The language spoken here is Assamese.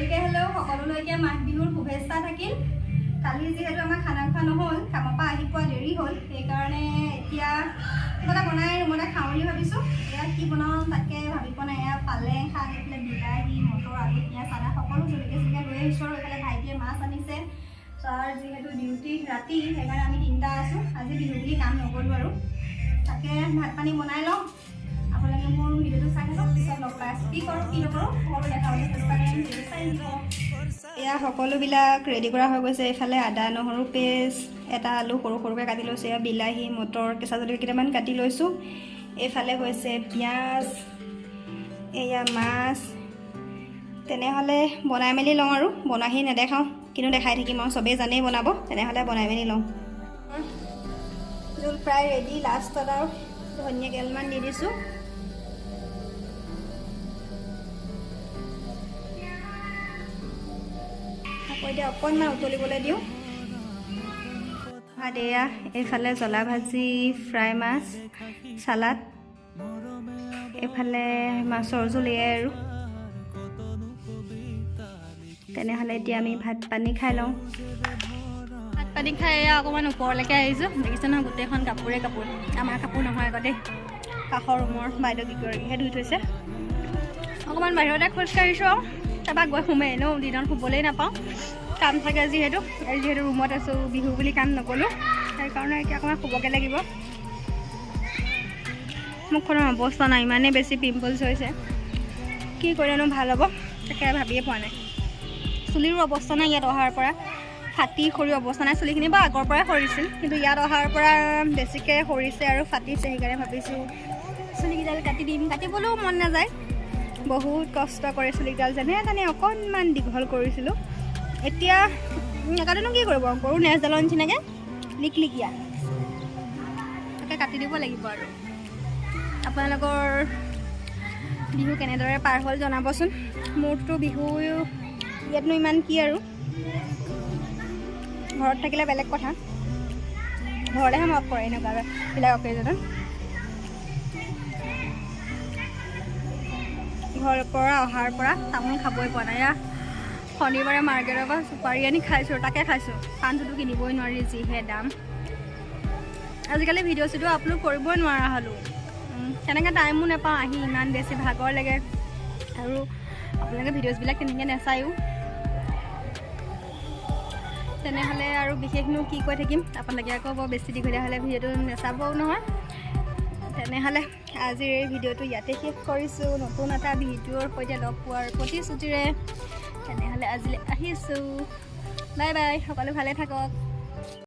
গতিকে হ'লেও সকলোলৈকে মাঘ বিহুৰ শুভেচ্ছা থাকিল। কালি যিহেতু আমাৰ খানা খোৱা নহ'ল, কামৰ পৰা আহি পোৱা দেৰি হ'ল, সেইকাৰণে এতিয়া কিবা এটা বনাই ৰুমতে খাওঁ বুলি ভাবিছোঁ। এয়া কি বনাওঁ তাকে ভাবি পোৱা নাই। এয়া পালেং শাক, এইফালে বিলাহী, মটৰ, আলু, পিঁয়াজ, আদা সকলো জলকীয়া লৈ আহিছোঁ। আৰু এইফালে ভাইটিয়ে মাছ আনিছে। তাৰ যিহেতু ডিউটি ৰাতি, সেইকাৰণে আমি তিনিটা আছোঁ। আজি বিহু বুলি কাম নকৰোঁ আৰু তাকে ভাত পানী বনাই লওঁ। আপোনালোকে মোৰ ভিডিঅ'টো চাই থাকক, পিছত লগ পাই আছোঁ। কি কৰোঁ কি নকৰোঁ সকলো দেখাবলৈ চেষ্টা কৰিম। ভিডিঅ'টো চাই দিব। এয়া সকলোবিলাক ৰেডি কৰা হৈ গৈছে। এইফালে আদা নহৰু পেষ্ট, এটা আলু সৰু সৰুকৈ কাটি লৈছোঁ। এয়া বিলাহী, মটৰ, কেঁচা জলকীয়া কেইটামান কাটি লৈছোঁ। এইফালে হৈছে পিঁয়াজ, এয়া মাছ। তেনেহ'লে বনাই মেলি লওঁ আৰু বনাহি নেদেখাওঁ, কিন্তু দেখাই থাকিম আৰু চবেই জানেই বনাব। তেনেহ'লে বনাই মেলি লওঁ। জোল প্ৰায় ৰেডি। লাষ্টত আৰু ধনিয়া কেইডালমান দি দিছোঁ। আকৌ এতিয়া অকণমান উতলিবলৈ দিওঁ। ভাত এয়া এইফালে জ্বলা ভাজি, ফ্ৰাই মাছ, চালাড, এইফালে মাছৰ জোল এয়াই আৰু। তেনেহ'লে এতিয়া আমি ভাত পানী খাই লওঁ। ভাত পানী খাই অকণমান ওপৰলৈকে আহিছোঁ। দেখিছে নহয় গোটেইখন কাপোৰে কাপোৰ। আমাৰ কাপোৰ নহয় আগতে, কাষৰ ৰুমৰ বাইদেউ কেইগৰাকীহে ধুই থৈছে। অকণমান বাহিৰতে খোজকাঢ়িছোঁ আৰু তাৰপৰা গৈ সোমাই এনেও দিনত শুবলৈ নাপাওঁ, কাম থাকে যিহেতু। আৰু যিহেতু ৰুমত আছোঁ, বিহু বুলি কাম নকৰোঁ, সেইকাৰণে এতিয়া অকণমান শুবকৈ লাগিব। মুখখনৰ অৱস্থা নাই, ইমানেই বেছি পিম্পলছ হৈছে। কি কৰিলেনো ভাল হ'ব তাকে ভাবিয়ে পোৱা নাই। চুলিৰো অৱস্থা নাই ইয়াত অহাৰ পৰা, ফাটি সৰি অৱস্থা নাই। চুলিখিনি বাৰু আগৰ পৰাই সৰিছিল, কিন্তু ইয়াত অহাৰ পৰা বেছিকৈ সৰিছে আৰু ফাটিছে। সেইকাৰণে ভাবিছোঁ চুলিকেইডাল কাটি দিম। কাটিবলৈও মন নাযায়, বহুত কষ্ট কৰে চুলিকেইডাল। যেনে অকণমান দীঘল কৰিছিলোঁ, এতিয়া নাকাটেনো কি কৰিব, গৰু নেজডালৰ নিচিনাকৈ লিকলিকিয়া। তাকে কাটি দিব লাগিব আৰু। আপোনালোকৰ বিহু কেনেদৰে পাৰ হ'ল জনাবচোন। মোৰতো বিহু ইয়াতনো ইমান কি আৰু, ঘৰত থাকিলে বেলেগ কথা, ঘৰলৈহে মনত পৰে এনেকুৱাবিলাক অকেজনত। ঘৰৰ পৰা অহাৰ পৰা তামোল খাবই পোৱা নাই। শনিবাৰে মাৰ্কেটৰ পৰা চুপাৰি আনি খাইছোঁ, তাকে খাইছোঁ। পাণটোতো কিনিবই নোৱাৰি, যিহে দাম। আজিকালি ভিডিঅ' চিডিঅ' আপলোড কৰিবই নোৱাৰা হ'লোঁ, তেনেকৈ টাইমো নাপাওঁ। আহি ইমান বেছি ভাগৰ লাগে, আৰু আপোনালোকে ভিডিঅ'ছবিলাক তেনেকৈ নাচায়ো। তেনেহ'লে আৰু বিশেষনো কি কৈ থাকিম, আপোনালোকে আকৌ বৰ বেছি দীঘলীয়া হ'লে ভিডিঅ'টো নাচাবও নহয়। তেনেহ'লে আজিৰ এই ভিডিঅ'টো ইয়াতে শেষ কৰিছোঁ, নতুন এটা ভিডিঅ'ৰ সৈতে লগ পোৱাৰ প্ৰতিশ্ৰুতিৰে। তেনেহ'লে আজিলৈ আহিছোঁ, বাই বাই। সকলো ভালে থাকক।